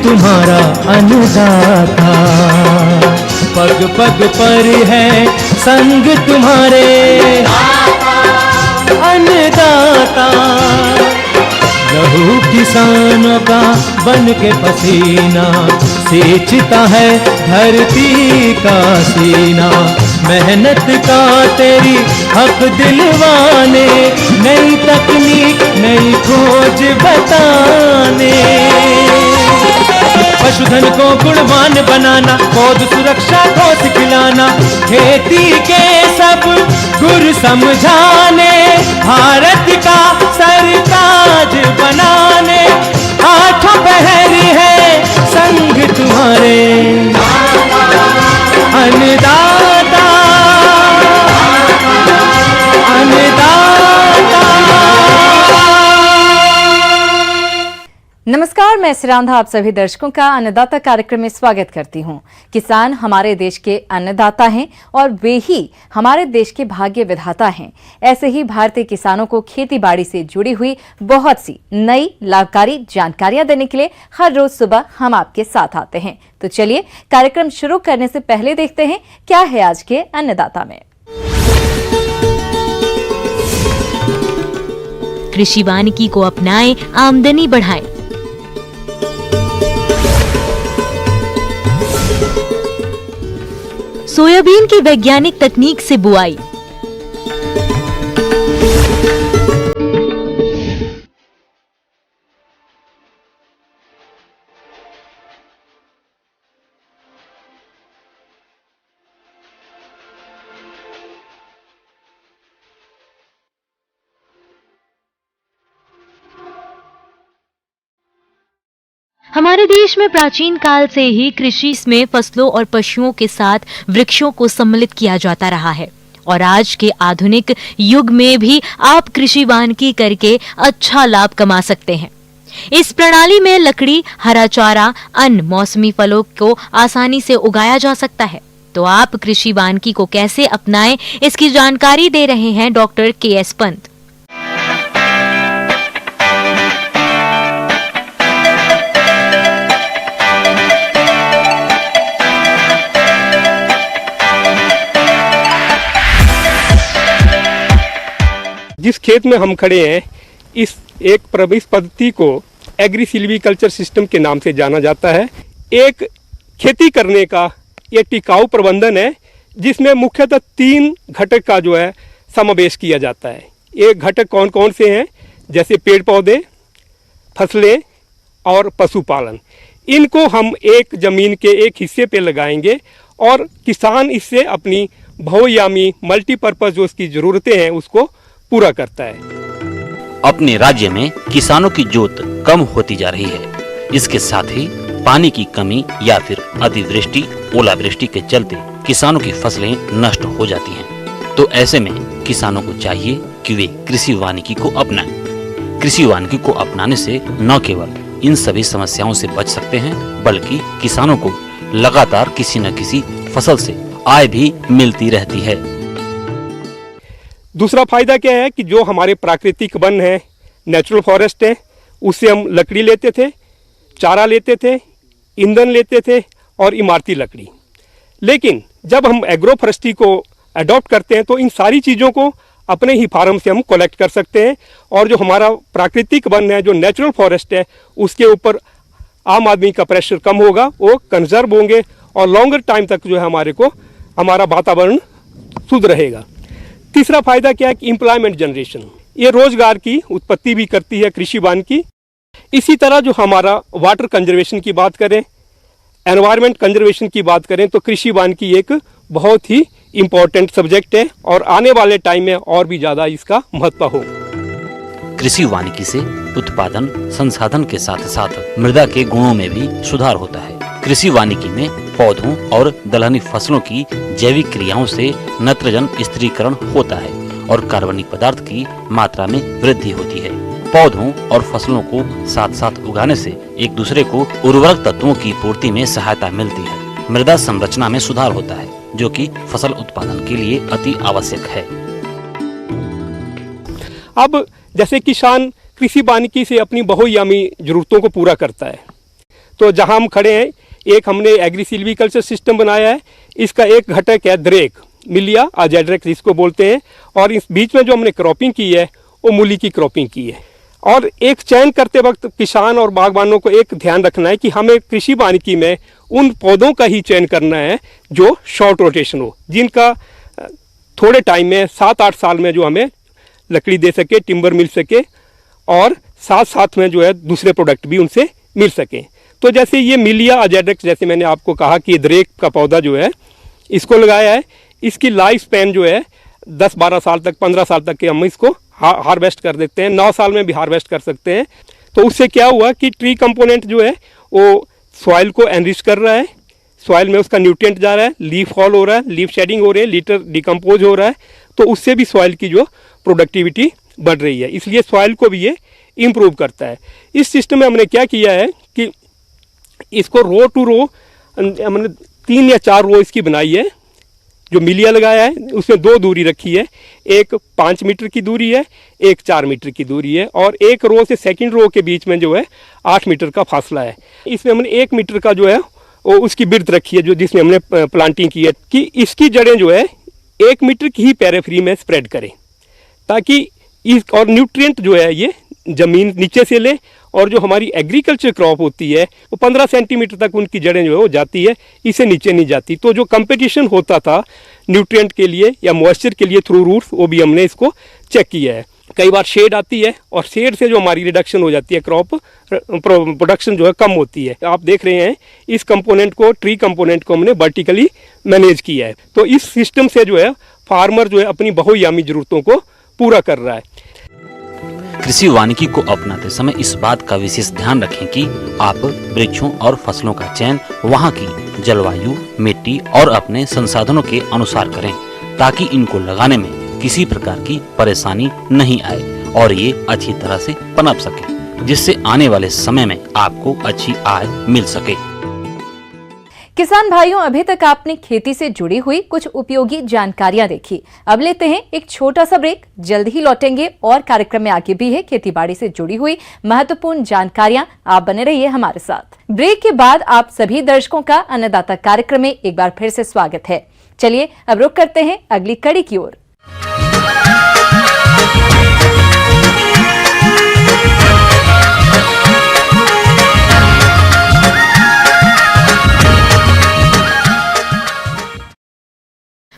तुम्हारा अन्नदाता, पग पग पर है संग तुम्हारे अन्नदाता। लहू किसानों का बन के पसीना सींचता है धरती का सीना। मेहनत का तेरी हक दिलवाने, नई तकनीक नई खोज बताने। पशुधन को गुणवान बनाना, पौध सुरक्षा को सिखलाना, खेती के सब गुर समझाने, भारत का सरताज बनाने। आठों पहर है संग तुम्हारे अन्नदाता, अन्नदाता। नमस्कार, मैं सिरांधा आप सभी दर्शकों का अन्नदाता कार्यक्रम में स्वागत करती हूं। किसान हमारे देश के अन्नदाता हैं और वे ही हमारे देश के भाग्य विधाता हैं। ऐसे ही भारतीय किसानों को खेती बाड़ी से जुड़ी हुई बहुत सी नई लाभकारी जानकारियां देने के लिए हर रोज सुबह हम आपके साथ आते हैं। तो चलिए कार्यक्रम शुरू करने से पहले देखते हैं क्या है आज के अन्नदाता में। कृषि वानिकी को अपनाएं, आमदनी बढ़ाएं। सोयाबीन की वैज्ञानिक तकनीक से बुआई। हमारे देश में प्राचीन काल से ही कृषि में फसलों और पशुओं के साथ वृक्षों को सम्मिलित किया जाता रहा है और आज के आधुनिक युग में भी आप कृषि वानिकी करके अच्छा लाभ कमा सकते हैं। इस प्रणाली में लकड़ी, हरा चारा, अन्न, मौसमी फलों को आसानी से उगाया जा सकता है। तो आप कृषि वानिकी को कैसे अपनाएं, इसकी जानकारी दे रहे हैं डॉक्टर के.एस. पंत। जिस खेत में हम खड़े हैं, इस पद्धति को एग्री सिल्वीकल्चर सिस्टम के नाम से जाना जाता है। एक खेती करने का ये टिकाऊ प्रबंधन है जिसमें मुख्यतः 3 घटक का जो है समावेश किया जाता है। ये घटक कौन कौन से हैं? जैसे पेड़ पौधे, फसलें और पशुपालन। इनको हम एक ज़मीन के एक हिस्से पे लगाएंगे और किसान इससे अपनी बहुआयामी मल्टीपर्पज़ जो उसकी ज़रूरतें हैं उसको पूरा करता है। अपने राज्य में किसानों की जोत कम होती जा रही है। इसके साथ ही पानी की कमी या फिर अतिवृष्टि, ओलावृष्टि के चलते किसानों की फसलें नष्ट हो जाती हैं। तो ऐसे में किसानों को चाहिए कि वे कृषि वानिकी को अपनाएं। कृषि वानिकी को अपनाने से न केवल इन सभी समस्याओं से बच सकते हैं, बल्कि किसानों को लगातार किसी न किसी फसल से आय भी मिलती रहती है। दूसरा फायदा क्या है कि जो हमारे प्राकृतिक वन है, नेचुरल फॉरेस्ट है, उससे हम लकड़ी लेते थे, चारा लेते थे, ईंधन लेते थे और इमारती लकड़ी। लेकिन जब हम एग्रो फॉरेस्ट्री को अडॉप्ट करते हैं तो इन सारी चीज़ों को अपने ही फार्म से हम कलेक्ट कर सकते हैं और जो हमारा प्राकृतिक वन है, जो नेचुरल फॉरेस्ट है, उसके ऊपर आम आदमी का प्रेशर कम होगा, वो कंजर्व होंगे और लॉन्गर टाइम तक जो है हमारा वातावरण शुद्ध रहेगा। तीसरा फायदा क्या है कि एम्प्लॉयमेंट जनरेशन, ये रोजगार की उत्पत्ति भी करती है कृषि वानिकी। इसी तरह जो हमारा वाटर कंजर्वेशन की बात करें, एनवायरनमेंट कंजर्वेशन की बात करें तो कृषि वानिकी एक बहुत ही इम्पोर्टेंट सब्जेक्ट है और आने वाले टाइम में और भी ज़्यादा इसका महत्व हो। कृषि वानिकी से उत्पादन संसाधन के साथ साथ मृदा के गुणों में भी सुधार होता है। कृषि वानिकी में पौधों और दलहनी फसलों की जैविक क्रियाओं से नत्रजन स्थिरीकरण होता है और कार्बनिक पदार्थ की मात्रा में वृद्धि होती है। पौधों और फसलों को साथ साथ उगाने से एक दूसरे को उर्वरक तत्वों की पूर्ति में सहायता मिलती है। मृदा संरचना में सुधार होता है जो कि फसल उत्पादन के लिए अति आवश्यक है। अब जैसे किसान कृषि वानिकी से अपनी बहुआयामी जरूरतों को पूरा करता है, तो जहाँ हम खड़े हैं, एक हमने एग्री सिल्वीकल्चर सिस्टम बनाया है, इसका एक घटक है द्रेक, मिलिया अजेड्रेक्स जिसको बोलते हैं, और इस बीच में जो हमने क्रॉपिंग की है वो मूली की क्रॉपिंग की है। और एक चयन करते वक्त किसान और बागबानों को एक ध्यान रखना है कि हमें कृषि वानिकी में उन पौधों का ही चयन करना है जो शॉर्ट रोटेशन हो, जिनका थोड़े टाइम में 7-8 साल में जो हमें लकड़ी दे सके, टिम्बर मिल सके, और साथ साथ में जो है दूसरे प्रोडक्ट भी उनसे मिल सकें। तो जैसे ये मिलिया अजेड्रेक्स, जैसे मैंने आपको कहा कि द्रेक का पौधा जो है इसको लगाया है, इसकी लाइफ स्पैन जो है 10-12 साल तक, 15 साल तक के हम इसको हार्वेस्ट कर देते हैं, 9 साल में भी हार्वेस्ट कर सकते हैं। तो उससे क्या हुआ कि ट्री कंपोनेंट जो है वो सॉइल को एनरिच कर रहा है, सॉइल में उसका न्यूट्रिएंट जा रहा है, लीफ फॉल हो रहा है, लीफ शेडिंग हो रही है, लीटर डिकम्पोज हो रहा है, तो उससे भी सॉइल की जो प्रोडक्टिविटी बढ़ रही है, इसलिए सॉइल को भी ये इम्प्रूव करता है। इस सिस्टम में हमने क्या किया है कि इसको रो टू रो हमने 3 या 4 रो इसकी बनाई है। जो मिलिया लगाया है उसमें 2 दूरी रखी है, एक 5 मीटर की दूरी है, एक 4 मीटर की दूरी है, और एक रो से सेकंड रो के बीच में जो है 8 मीटर का फासला है। इसमें हमने 1 मीटर का जो है वो उसकी बिर्थ रखी है, जो जिसमें हमने प्लांटिंग की है कि इसकी जड़ें जो है 1 मीटर की ही पेरिफेरी में स्प्रेड करें, ताकि इस और न्यूट्रिएंट जो है ये ज़मीन नीचे से ले, और जो हमारी एग्रीकल्चर क्रॉप होती है वो 15 सेंटीमीटर तक उनकी जड़ें जो है वो जाती है, इससे नीचे नहीं जाती। तो जो कंपटीशन होता था न्यूट्रिएंट के लिए या मॉइस्चर के लिए थ्रू रूट्स, वो भी हमने इसको चेक किया है। कई बार शेड आती है और शेड से जो हमारी रिडक्शन हो जाती है, क्रॉप प्रोडक्शन जो है कम होती है। आप देख रहे हैं इस कंपोनेंट को, ट्री कंपोनेंट को हमने वर्टिकली मैनेज किया है। तो इस सिस्टम से जो है फार्मर जो है अपनी बहुआयामी ज़रूरतों को पूरा कर रहा है। कृषि वानिकी को अपनाते समय इस बात का विशेष ध्यान रखें कि आप वृक्षों और फसलों का चयन वहाँ की जलवायु, मिट्टी और अपने संसाधनों के अनुसार करें, ताकि इनको लगाने में किसी प्रकार की परेशानी नहीं आए और ये अच्छी तरह से पनप सके, जिससे आने वाले समय में आपको अच्छी आय मिल सके। किसान भाइयों, अभी तक आपने खेती से जुड़ी हुई कुछ उपयोगी जानकारियां देखी। अब लेते हैं एक छोटा सा ब्रेक, जल्द ही लौटेंगे और कार्यक्रम में आगे भी है खेतीबाड़ी से जुड़ी हुई महत्वपूर्ण जानकारियां। आप बने रहिए हमारे साथ। ब्रेक के बाद आप सभी दर्शकों का अन्नदाता कार्यक्रम में एक बार फिर से स्वागत है। चलिए अब रुक करते हैं अगली कड़ी की ओर।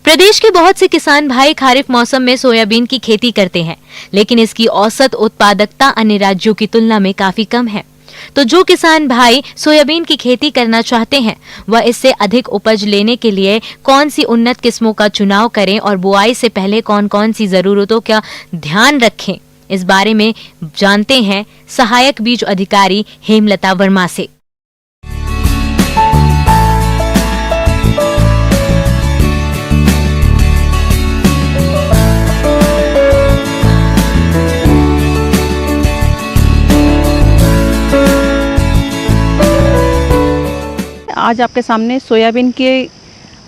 प्रदेश के बहुत से किसान भाई खरीफ मौसम में सोयाबीन की खेती करते हैं, लेकिन इसकी औसत उत्पादकता अन्य राज्यों की तुलना में काफी कम है। तो जो किसान भाई सोयाबीन की खेती करना चाहते हैं, वह इससे अधिक उपज लेने के लिए कौन सी उन्नत किस्मों का चुनाव करें और बुआई से पहले कौन कौन सी जरूरतों का ध्यान रखें, इस बारे में जानते हैं सहायक बीज अधिकारी हेमलता वर्मा से। आज आपके सामने सोयाबीन की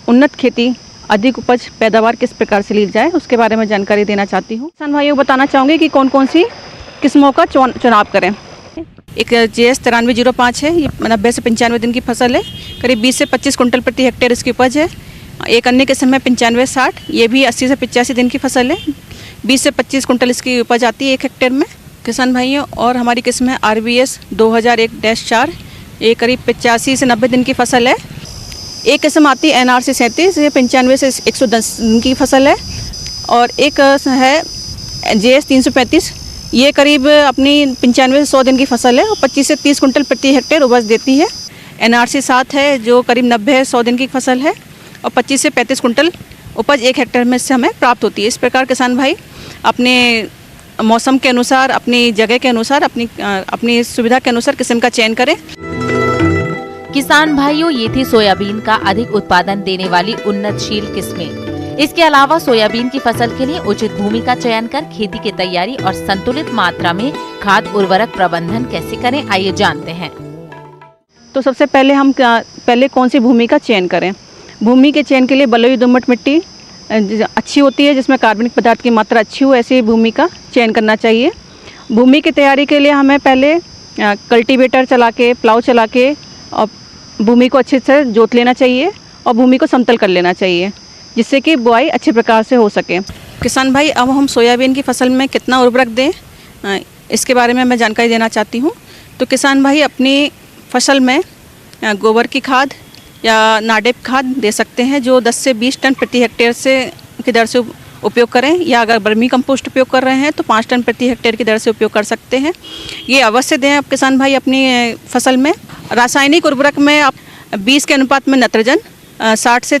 उन्नत खेती, अधिक उपज पैदावार किस प्रकार से ली जाए उसके बारे में जानकारी देना चाहती हूँ। किसान भाइयों को बताना चाहूँगी कि कौन कौन सी किस्मों का चुनाव करें। एक JS 9305 है, ये 90 से 95 दिन की फसल है, करीब 20 से 25 कुंटल प्रति हेक्टेयर इसकी उपज है। एक अन्य किस्म है 9560, ये भी 80 से 85 दिन की फसल है, 20 से 25 कुंटल इसकी उपज आती है 1 हेक्टेयर में। किसान भाइयों, और हमारी किस्म है RBS 2001-4, ये करीब 85 से 90 दिन की फसल है। एक किस्म आती है NRC 37, ये 95 से 110 दिन की फसल है। और एक है JS 335, ये करीब अपनी 95 से 100 दिन की फसल है और 25 से 30 कुंटल प्रति हेक्टेयर उपज देती है। NRC 7 है, जो करीब 90 से 100 दिन की फसल है और 25 से 35 कुंटल उपज 1 हेक्टेयर में से हमें प्राप्त होती है। इस प्रकार किसान भाई अपने मौसम के अनुसार, अपनी जगह के अनुसार, अपनी सुविधा के अनुसार किस्म का चयन करें। किसान भाइयों, ये थी सोयाबीन का अधिक उत्पादन देने वाली उन्नतशील किस्में। इसके अलावा सोयाबीन की फसल के लिए उचित भूमि का चयन कर खेती की तैयारी और संतुलित मात्रा में खाद उर्वरक प्रबंधन कैसे करें, आइए जानते हैं। तो सबसे पहले कौन सी भूमि का चयन करें। भूमि के चयन के लिए बलुई दोमट मिट्टी अच्छी होती है, जिसमें कार्बनिक पदार्थ की मात्रा अच्छी हो, ऐसी भूमि का चयन करना चाहिए। भूमि की तैयारी के लिए हमें पहले कल्टीवेटर चला के, प्लाव चला के और भूमि को अच्छे से जोत लेना चाहिए और भूमि को समतल कर लेना चाहिए, जिससे कि बुआई अच्छे प्रकार से हो सके। किसान भाई, अब हम सोयाबीन की फसल में कितना उर्वरक दें, इसके बारे में मैं जानकारी देना चाहती हूँ। तो किसान भाई अपनी फसल में गोबर की खाद या नाडेप खाद दे सकते हैं, जो 10 से 20 टन प्रति हेक्टेयर से की दर से उपयोग करें, या अगर वर्मी कंपोस्ट उपयोग कर रहे हैं तो 5 टन प्रति हेक्टेयर की दर से उपयोग कर सकते हैं। ये अवश्य दें आप किसान भाई अपनी फसल में। रासायनिक उर्वरक में आप 20 के अनुपात में नाइट्रोजन, 60 से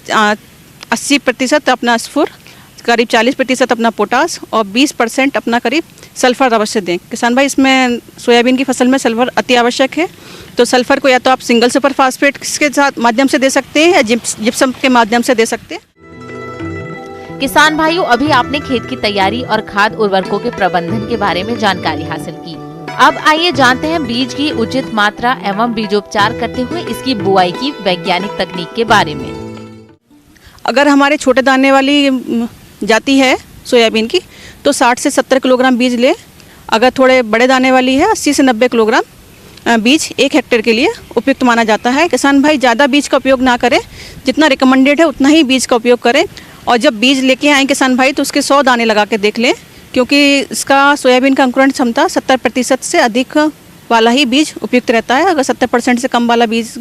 80% अपना स्फूर, करीब 40% अपना पोटास और 20% अपना करीब सल्फर अवश्य दें। किसान भाई, इसमें सोयाबीन की फसल में सल्फर अति आवश्यक है, तो सल्फर को या तो आप सिंगल सुपर फास्फेट के साथ माध्यम से दे सकते हैं या जिप्सम के माध्यम से दे सकते हैं। किसान भाइयों, अभी आपने खेत की तैयारी और खाद उर्वरकों के प्रबंधन के बारे में जानकारी हासिल की। अब आइए जानते हैं बीज की उचित मात्रा एवं बीजोपचार करते हुए इसकी बुआई की वैज्ञानिक तकनीक के बारे में। अगर हमारे छोटे दाने वाली जाती है सोयाबीन की तो 60 से 70 किलोग्राम बीज ले। अगर थोड़े बड़े दाने वाली है 80 से 90 किलोग्राम बीज 1 हेक्टेयर के लिए उपयुक्त माना जाता है। किसान भाई ज़्यादा बीज का उपयोग ना करें, जितना रिकमेंडेड है उतना ही बीज का उपयोग करें। और जब बीज लेके आएँ किसान भाई तो उसके 100 दाने लगा के देख लें, क्योंकि इसका सोयाबीन का अंकुरण क्षमता 70% से अधिक वाला ही बीज उपयुक्त रहता है। अगर 70% से कम वाला बीज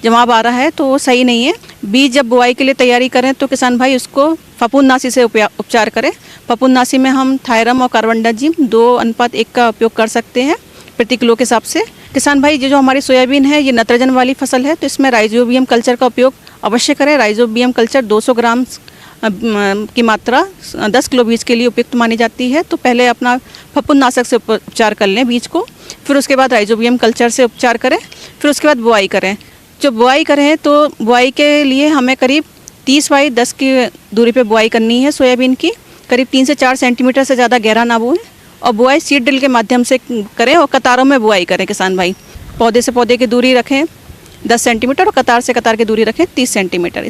जवाब आ रहा है तो वो सही नहीं है। बीज जब बुआई के लिए तैयारी करें तो किसान भाई उसको फफूंदनाशी से उपचार करें। फफूंदनाशी में हम थायरम और कार्बनडाजिम 2:1 का उपयोग कर सकते हैं प्रति किलो के हिसाब से। किसान भाई, ये जो हमारी सोयाबीन है ये नाइट्रोजन वाली फसल है, तो इसमें राइजोबियम कल्चर का उपयोग अवश्य करें। राइजोबियम कल्चर 200 ग्राम की मात्रा 10 किलो बीज के लिए उपयुक्त मानी जाती है। तो पहले अपना फफूंदनाशक से उपचार कर लें बीज को, फिर उसके बाद राइजोबियम कल्चर से उपचार करें, फिर उसके बाद बुआई करें। जब बुआई करें तो बुआई के लिए हमें करीब 30 बाई 10 की दूरी पे बुआई करनी है सोयाबीन की। करीब 3 से 4 सेंटीमीटर से ज़्यादा गहरा ना बोएं और बुआई सीड ड्रिल के माध्यम से करें और कतारों में बुआई करें। किसान भाई, पौधे से पौधे की दूरी रखें 10 सेंटीमीटर और कतार से कतार की दूरी रखें 30 सेंटीमीटर।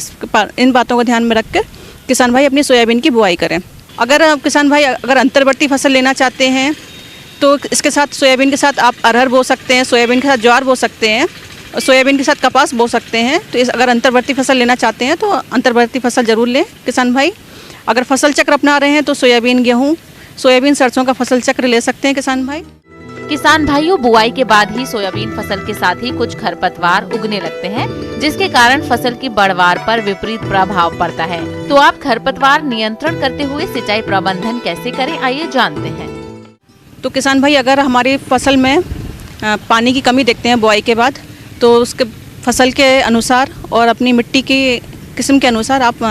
इन बातों को ध्यान में रख कर किसान भाई अपनी सोयाबीन की बुआई करें। अगर किसान भाई अगर अंतर्वर्ती फसल लेना चाहते हैं तो इसके साथ सोयाबीन के साथ आप अरहर बो सकते हैं, सोयाबीन के साथ ज्वार बो सकते हैं, सोयाबीन के साथ कपास बो सकते हैं। तो इस अगर अंतर्वर्ती फसल लेना चाहते हैं तो अंतर्वर्ती फसल जरूर लें किसान भाई। अगर फसल चक्र अपना रहे हैं तो सोयाबीन गेहूँ, सोयाबीन सरसों का फसल चक्र ले सकते हैं किसान भाई। किसान भाइयों, बुआई के बाद ही सोयाबीन फसल के साथ ही कुछ खरपतवार उगने लगते हैं, जिसके कारण फसल की बढ़वार पर विपरीत प्रभाव पड़ता है। तो आप खरपतवार नियंत्रण करते हुए सिंचाई प्रबंधन कैसे करें, आइए जानते हैं। तो किसान भाई, अगर हमारी फसल में पानी की कमी देखते हैं बुआई के बाद, तो उसके फसल के अनुसार और अपनी मिट्टी की किस्म के अनुसार आप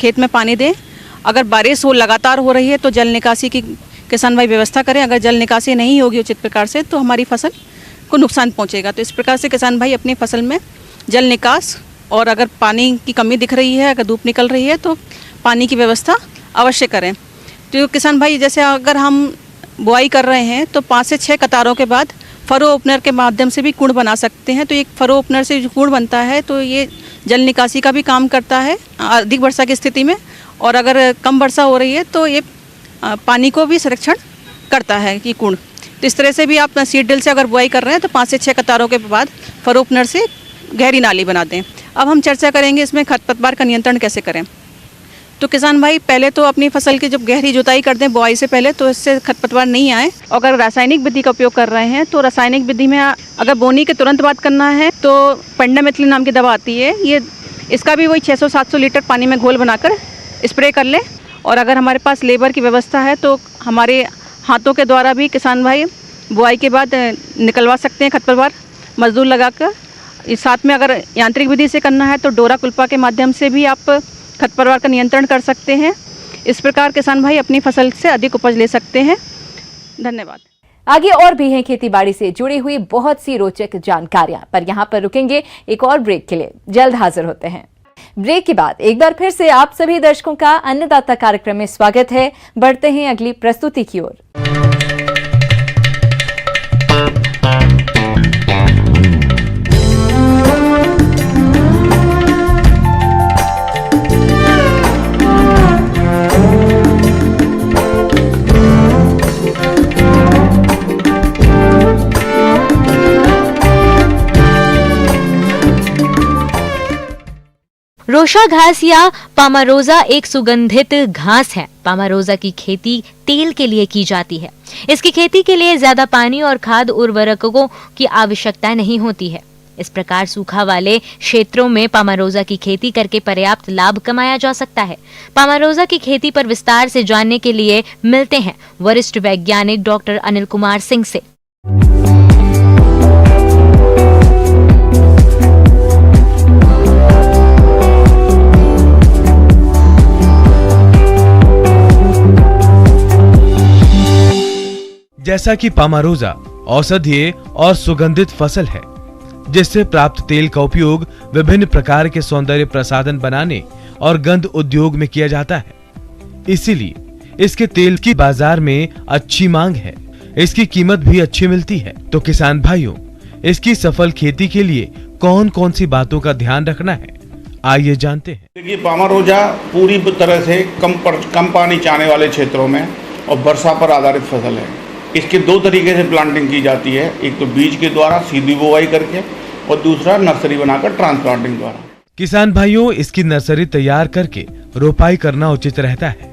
खेत में पानी दें। अगर बारिश लगातार हो रही है तो जल निकासी की किसान भाई व्यवस्था करें। अगर जल निकासी नहीं होगी उचित प्रकार से तो हमारी फसल को नुकसान पहुंचेगा। तो इस प्रकार से किसान भाई अपनी फसल में जल निकास और अगर पानी की कमी दिख रही है, अगर धूप निकल रही है तो पानी की व्यवस्था अवश्य करें। तो किसान भाई, जैसे अगर हम बुआई कर रहे हैं तो 5 से 6 कतारों के बाद फरो ओपनर के माध्यम से भी कुंड बना सकते हैं। तो एक फरो ओपनर से जो कुंड बनता है तो ये जल निकासी का भी काम करता है अधिक वर्षा की स्थिति में, और अगर कम वर्षा हो रही है तो ये पानी को भी संरक्षण करता है ये कुंड। तो इस तरह से भी आप सीड ड्रिल से अगर बुआई कर रहे हैं तो 5 से 6 कतारों के बाद फरो ओपनर से गहरी नाली बना दें। अब हम चर्चा करेंगे इसमें खरपतवार का नियंत्रण कैसे करें। तो किसान भाई, पहले तो अपनी फसल की जब गहरी जुताई कर दें बुआई से पहले, तो इससे खरपतवार नहीं आए। अगर रासायनिक विधि का उपयोग कर रहे हैं तो रासायनिक विधि में अगर बोनी के तुरंत बाद करना है तो पेंडामेथिलिन नाम की दवा आती है, ये इसका भी वही 600-700 लीटर पानी में घोल बनाकर स्प्रे कर लें। और अगर हमारे पास लेबर की व्यवस्था है तो हमारे हाथों के द्वारा भी किसान भाई बुआई के बाद निकलवा सकते हैं खरपतवार मजदूर लगाकर। इस साथ में अगर यांत्रिक विधि से करना है तो डोरा कुल्पा के माध्यम से भी आप खरपतवार का नियंत्रण कर सकते हैं। इस प्रकार किसान भाई अपनी फसल से अधिक उपज ले सकते हैं। धन्यवाद। आगे और भी हैं खेती बाड़ी से जुड़ी हुई बहुत सी रोचक जानकारियां, पर यहाँ पर रुकेंगे एक और ब्रेक के लिए। जल्द हाजिर होते हैं। ब्रेक के बाद एक बार फिर से आप सभी दर्शकों का अन्नदाता कार्यक्रम में स्वागत है। बढ़ते हैं अगली प्रस्तुति की ओर। रोशा घास या पामारोजा एक सुगंधित घास है। पामारोजा की खेती तेल के लिए की जाती है। इसकी खेती के लिए ज्यादा पानी और खाद उर्वरकों की आवश्यकता नहीं होती है। इस प्रकार सूखा वाले क्षेत्रों में पामारोजा की खेती करके पर्याप्त लाभ कमाया जा सकता है। पामारोजा की खेती पर विस्तार से जानने के लिए मिलते हैं वरिष्ठ वैज्ञानिक डॉक्टर अनिल कुमार सिंह से। जैसा कि पामारोजा औषधीय और सुगंधित फसल है, जिससे प्राप्त तेल का उपयोग विभिन्न प्रकार के सौंदर्य प्रसाधन बनाने और गंध उद्योग में किया जाता है। इसीलिए इसके तेल की बाजार में अच्छी मांग है। इसकी कीमत भी अच्छी मिलती है। तो किसान भाइयों, इसकी सफल खेती के लिए कौन कौन सी बातों का ध्यान रखना है, आइए जानते हैं। देखिए, पामारोजा पूरी तरह से कम पानी चाहने वाले क्षेत्रों में और वर्षा पर आधारित फसल है। इसके दो तरीके से प्लांटिंग की जाती है, एक तो बीज के द्वारा सीधी बुवाई करके और दूसरा नर्सरी बनाकर ट्रांसप्लांटिंग द्वारा। किसान भाइयों, इसकी नर्सरी तैयार करके रोपाई करना उचित रहता है।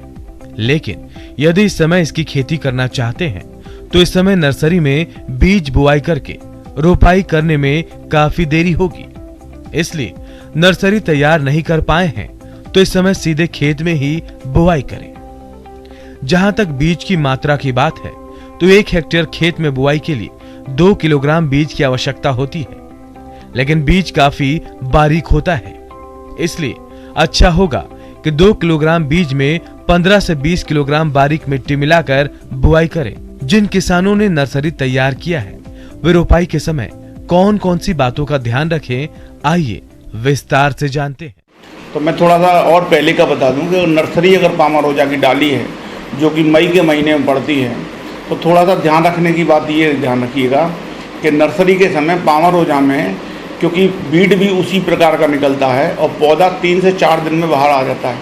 लेकिन यदि इस समय इसकी खेती करना चाहते हैं तो इस समय नर्सरी में बीज बुआई करके रोपाई करने में काफी देरी होगी। इसलिए नर्सरी तैयार नहीं कर पाए हैं तो इस समय सीधे खेत में ही बुआई करें। जहां तक बीज की मात्रा की बात है तो 1 हेक्टेयर खेत में बुआई के लिए 2 किलोग्राम बीज की आवश्यकता होती है। लेकिन बीज काफी बारीक होता है, इसलिए अच्छा होगा कि 2 किलोग्राम बीज में 15 से 20 किलोग्राम बारीक मिट्टी मिलाकर बुआई करें। जिन किसानों ने नर्सरी तैयार किया है वे रोपाई के समय कौन कौन सी बातों का ध्यान रखें, आइए विस्तार से जानते हैं। तो मैं थोड़ा सा और पहले का बता दूं कि नर्सरी अगर पामारोजा की डाली है जो कि मई के महीने में पड़ती है, तो थोड़ा सा ध्यान रखने की बात ये ध्यान रखिएगा कि नर्सरी के समय पामारोजा में, क्योंकि बीड भी उसी प्रकार का निकलता है और पौधा 3 से 4 दिन में बाहर आ जाता है,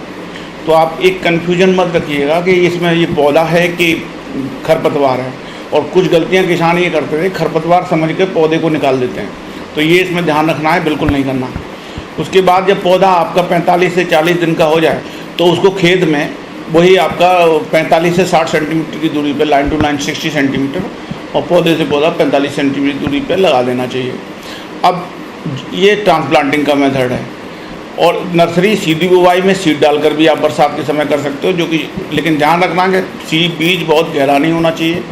तो आप एक कन्फ्यूजन मत रखिएगा कि इसमें ये पौधा है कि खरपतवार है। और कुछ गलतियां किसान ये करते थे, खरपतवार समझ के पौधे को निकाल देते हैं, तो ये इसमें ध्यान रखना है, बिल्कुल नहीं करना। उसके बाद जब पौधा आपका 45 से 40 दिन का हो जाए तो उसको खेत में वही आपका 45 से 60 सेंटीमीटर की दूरी पे, लाइन टू लाइन 60 सेंटीमीटर और पौधे से पौधा 45 सेंटीमीटर दूरी पे लगा देना चाहिए। अब ये ट्रांसप्लांटिंग का मेथड है। और नर्सरी सीधी बुवाई में सीड डालकर भी आप बरसात के समय कर सकते हो, जो कि लेकिन ध्यान रखना कि बीज बहुत गहरा नहीं होना चाहिए,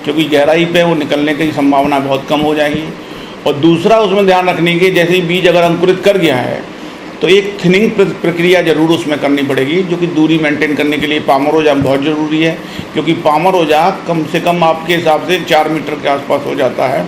क्योंकि गहराई पे वो निकलने की संभावना बहुत कम हो जाएगी। और दूसरा उसमें ध्यान रखने की, जैसे ही बीज अगर अंकुरित कर गया है तो एक थिनिंग प्रक्रिया जरूर उसमें करनी पड़ेगी, जो कि दूरी मेंटेन करने के लिए पामारोजा बहुत ज़रूरी है, क्योंकि पामारोजा कम से कम आपके हिसाब से 4 मीटर के आसपास हो जाता है,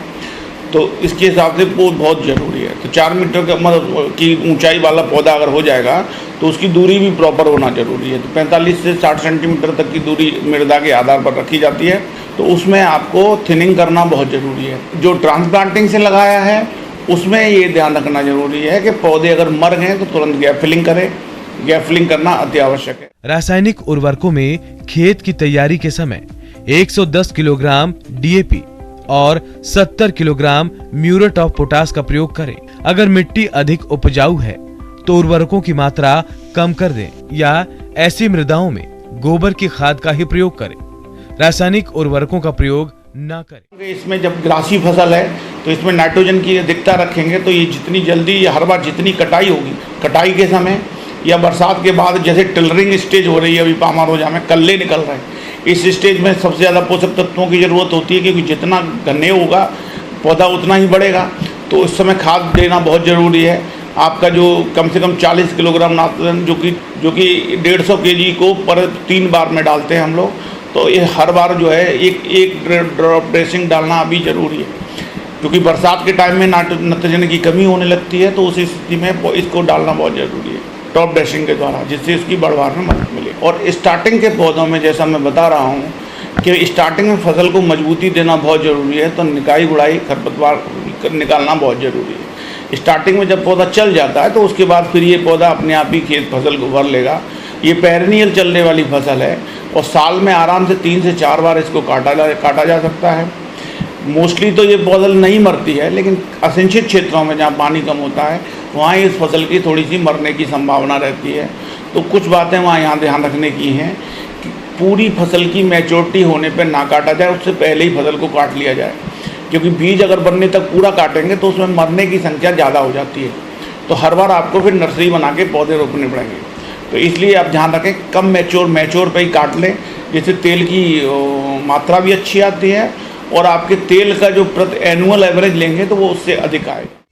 तो इसके हिसाब से वो बहुत ज़रूरी है। तो 4 मीटर का मतलब की ऊंचाई वाला पौधा अगर हो जाएगा तो उसकी दूरी भी प्रॉपर होना जरूरी है। तो 45 से 60 सेंटीमीटर तक की दूरी मृदा के आधार पर रखी जाती है, तो उसमें आपको थिनिंग करना बहुत ज़रूरी है। जो ट्रांसप्लांटिंग से लगाया है उसमें ये ध्यान रखना जरूरी है कि पौधे अगर मर गए तो तुरंत गैप फिलिंग करें। गैप फिलिंग करना अति आवश्यक है। रासायनिक उर्वरकों में खेत की तैयारी के समय 110 किलोग्राम डीएपी और 70 किलोग्राम म्यूरेट ऑफ पोटाश का प्रयोग करें। अगर मिट्टी अधिक उपजाऊ है तो उर्वरकों की मात्रा कम कर दें या ऐसी मृदाओं में गोबर की खाद का ही प्रयोग करें। रासायनिक उर्वरकों का प्रयोग ना करें। इसमें जब ग्रासी फसल है तो इसमें नाइट्रोजन की अधिकता रखेंगे तो ये जितनी जल्दी हर बार जितनी कटाई होगी, कटाई के समय या बरसात के बाद, जैसे टिलरिंग स्टेज हो रही है अभी पामारोजा में, कल्ले निकल रहे हैं, इस स्टेज में सबसे ज़्यादा पोषक तत्वों की ज़रूरत होती है, क्योंकि जितना घने होगा पौधा उतना ही बढ़ेगा। तो उस समय खाद देना बहुत ज़रूरी है। आपका जो कम से कम 40 किलोग्राम नाइट्रोजन जो कि 150 केजी को पर 3 बार में डालते हैं हम लोग, तो ये हर बार जो है एक ड्रॉप ड्रेसिंग डालना अभी ज़रूरी है, क्योंकि बरसात के टाइम में नाइट्रोजन की कमी होने लगती है, तो उस स्थिति में इसको डालना बहुत ज़रूरी है टॉप ड्रेसिंग के द्वारा, जिससे इसकी बढ़वार में मदद मिले। और स्टार्टिंग के पौधों में जैसा मैं बता रहा हूँ कि स्टार्टिंग में फसल को मजबूती देना बहुत ज़रूरी है, तो निकाई गुड़ाई खरपतवार निकालना बहुत ज़रूरी है। स्टार्टिंग में जब पौधा चल जाता है तो उसके बाद फिर ये पौधा अपने आप ही खेत फसल को भर लेगा। ये पेरेनियल चलने वाली फसल है और साल में आराम से 3 से 4 बार इसको काटा जा सकता है। मोस्टली तो ये फसल नहीं मरती है, लेकिन असिंचित क्षेत्रों में जहाँ पानी कम होता है वहाँ इस फसल की थोड़ी सी मरने की संभावना रहती है। तो कुछ बातें वहाँ यहाँ ध्यान रखने की हैं कि पूरी फसल की मैच्योरिटी होने पर ना काटा जाए, उससे पहले ही फसल को काट लिया जाए, क्योंकि बीज अगर बनने तक पूरा काटेंगे तो उसमें मरने की संख्या ज़्यादा हो जाती है। तो हर बार आपको फिर नर्सरी बना के पौधे रोपने पड़ेंगे। तो इसलिए आप ध्यान रखें, कम मैच्योर पे ही काट लें, जिससे तेल की मात्रा भी अच्छी आती है और आपके तेल का जो प्रति एनुअल एवरेज लेंगे तो वो उससे अधिक आएगा।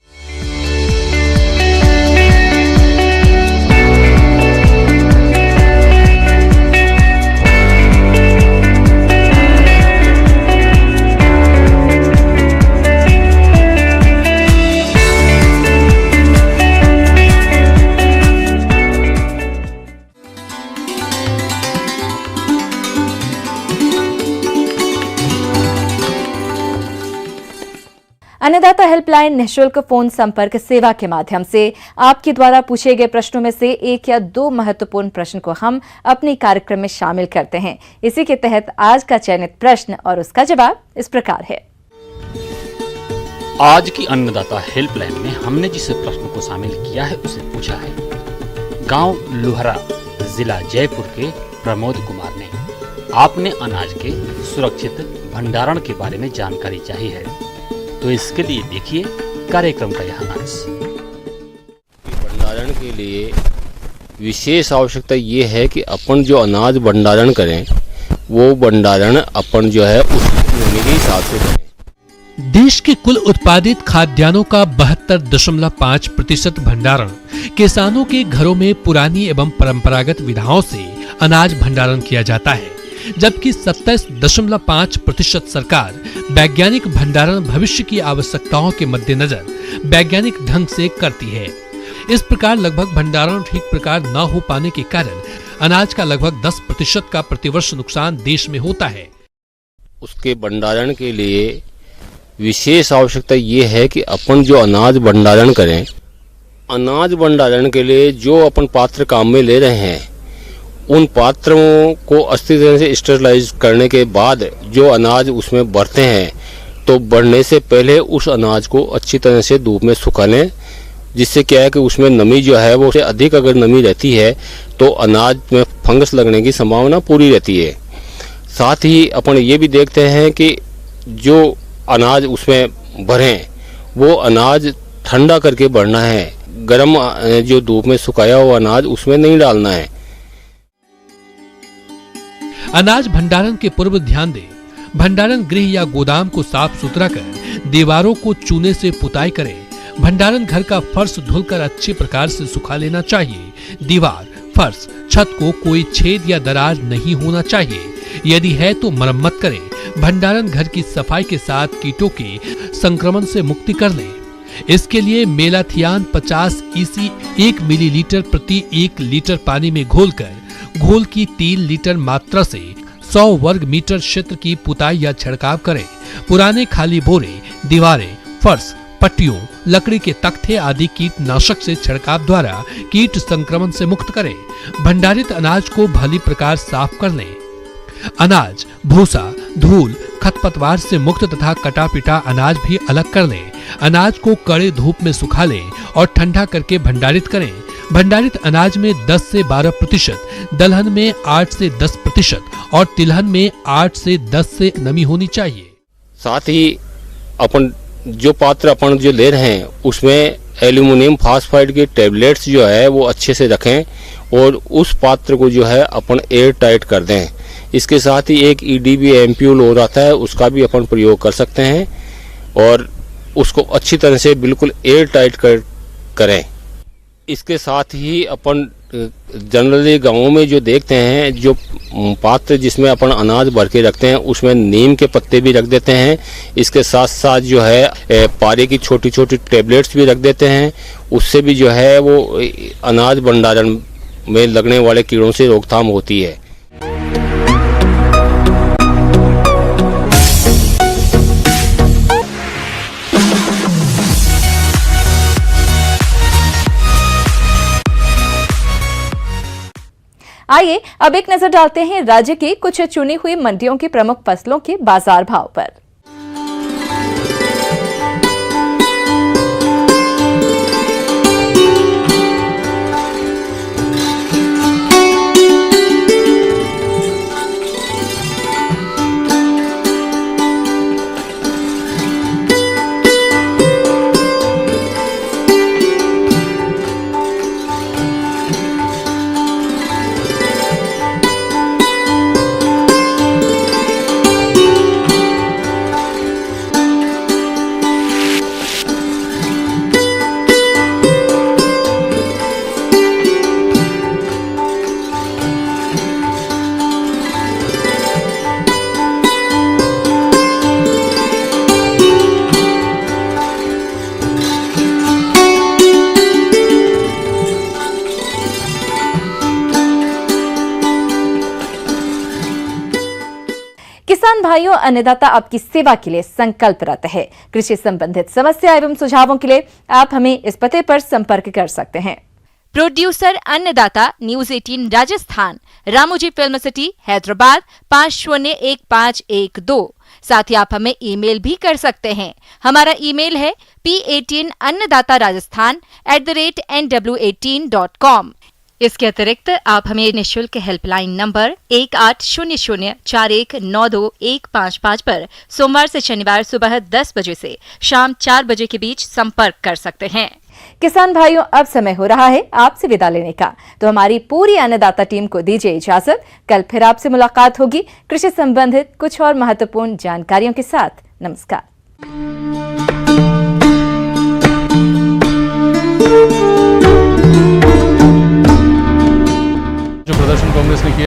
अन्नदाता हेल्पलाइन निःशुल्क फोन संपर्क सेवा के माध्यम से आपके द्वारा पूछे गए प्रश्नों में से एक या दो महत्वपूर्ण प्रश्न को हम अपने कार्यक्रम में शामिल करते हैं। इसी के तहत आज का चयनित प्रश्न और उसका जवाब इस प्रकार है। आज की अन्नदाता हेल्पलाइन में हमने जिस प्रश्न को शामिल किया है उसे पूछा है। गांव लुहरा, जिला जयपुर के प्रमोद कुमार ने आपने अनाज के सुरक्षित भंडारण के बारे में जानकारी चाहिए है, तो इसके लिए देखिए कार्यक्रम का यह अंश। भंडारण के लिए विशेष आवश्यकता ये है कि अपन जो अनाज भंडारण करें वो भंडारण अपन जो है उस नमी के हिसाब से करें। देश के कुल उत्पादित खाद्यान्नों का 72.5% भंडारण किसानों के घरों में पुरानी एवं परंपरागत विधाओं से अनाज भंडारण किया जाता है, जबकि 27.5% सरकार वैज्ञानिक भंडारण भविष्य की आवश्यकताओं के मद्देनजर वैज्ञानिक ढंग से करती है। इस प्रकार लगभग भंडारण ठीक प्रकार न हो पाने के कारण अनाज का लगभग 10% का प्रतिवर्ष नुकसान देश में होता है। उसके भंडारण के लिए विशेष आवश्यकता ये है कि अपन जो अनाज भंडारण करें, अनाज भंडारण के लिए जो अपन पात्र काम में ले रहे हैं उन पात्रों को अच्छी तरह से स्टरलाइज करने के बाद जो अनाज उसमें भरते हैं, तो भरने से पहले उस अनाज को अच्छी तरह से धूप में सुखा लें, जिससे क्या है कि उसमें नमी जो है वो अधिक अगर नमी रहती है तो अनाज में फंगस लगने की संभावना पूरी रहती है। साथ ही अपन ये भी देखते हैं कि जो अनाज उसमें भरें वो अनाज ठंडा करके भरना है, गर्म जो धूप में सुखाया हुआ अनाज उसमें नहीं डालना है। अनाज भंडारण के पूर्व ध्यान दें, भंडारण गृह या गोदाम को साफ सुथरा कर दीवारों को चूने से पुताई करें। भंडारण घर का फर्श धुलकर अच्छे प्रकार से सुखा लेना चाहिए। दीवार, फर्श, छत को कोई छेद या दरार नहीं होना चाहिए, यदि है तो मरम्मत करें। भंडारण घर की सफाई के साथ कीटों के संक्रमण से मुक्ति कर लें। इसके लिए मेलाथियान 50 EC 1 मिलीलीटर प्रति 1 लीटर पानी में घोलकर घोल की 3 लीटर मात्रा से 100 वर्ग मीटर क्षेत्र की पुताई या छिड़काव करें। पुराने खाली बोरे, दीवारें, फर्श, पट्टियों, लकड़ी के तख्ते आदि कीटनाशक से छिड़काव द्वारा कीट संक्रमण से मुक्त करें। भंडारित अनाज को भली प्रकार साफ कर लें। अनाज, भूसा, धूल, खरपतवार से मुक्त तथा कटा पिटा अनाज भी अलग कर लें। अनाज को कड़े धूप में सुखा लें और ठंडा करके भंडारित करें। भंडारित अनाज में 10 से 12%, दलहन में 8 से 10% और तिलहन में 8 से 10 से नमी होनी चाहिए। साथ ही अपन जो पात्र अपन जो ले रहे हैं उसमें एल्यूमिनियम फॉस्फाइड के टैबलेट्स जो है वो अच्छे से रखें और उस पात्र को जो है अपन एयर टाइट कर दें। इसके साथ ही एक EDB एम्प्यूल हो जाता है, उसका भी अपन प्रयोग कर सकते हैं और उसको अच्छी तरह से बिल्कुल एयर टाइट करें। इसके साथ ही अपन जनरली गांवों में जो देखते हैं, जो पात्र जिसमें अपन अनाज भर के रखते हैं उसमें नीम के पत्ते भी रख देते हैं। इसके साथ साथ जो है पारे की छोटी छोटी टैबलेट्स भी रख देते हैं। उससे भी जो है वो अनाज भंडारण में लगने वाले कीड़ों से रोकथाम होती है। आइए अब एक नजर डालते हैं राज्य की कुछ चुनी हुई मंडियों की प्रमुख फसलों के बाजार भाव पर। किसान भाइयों, अन्नदाता आपकी सेवा के लिए संकल्परत है। कृषि संबंधित समस्या एवं सुझावों के लिए आप हमें इस पते पर संपर्क कर सकते हैं। प्रोड्यूसर अन्नदाता, news 18 Rajasthan, Ramoji film city, Hyderabad 501512। साथ ही आप हमें ईमेल भी कर सकते हैं। हमारा ईमेल है p18अन्नदाता-राजस्थान@nw18.com। इसके अतिरिक्त आप हमें निःशुल्क हेल्पलाइन नंबर 18004192-155 पर सोमवार से शनिवार सुबह 10 बजे से शाम 4 बजे के बीच संपर्क कर सकते हैं। किसान भाइयों, अब समय हो रहा है आपसे विदा लेने का, तो हमारी पूरी अन्नदाता टीम को दीजिए इजाजत। कल फिर आपसे मुलाकात होगी कृषि संबंधित कुछ और महत्वपूर्ण जानकारियों के साथ। नमस्कार। जो प्रदर्शन कांग्रेस ने किया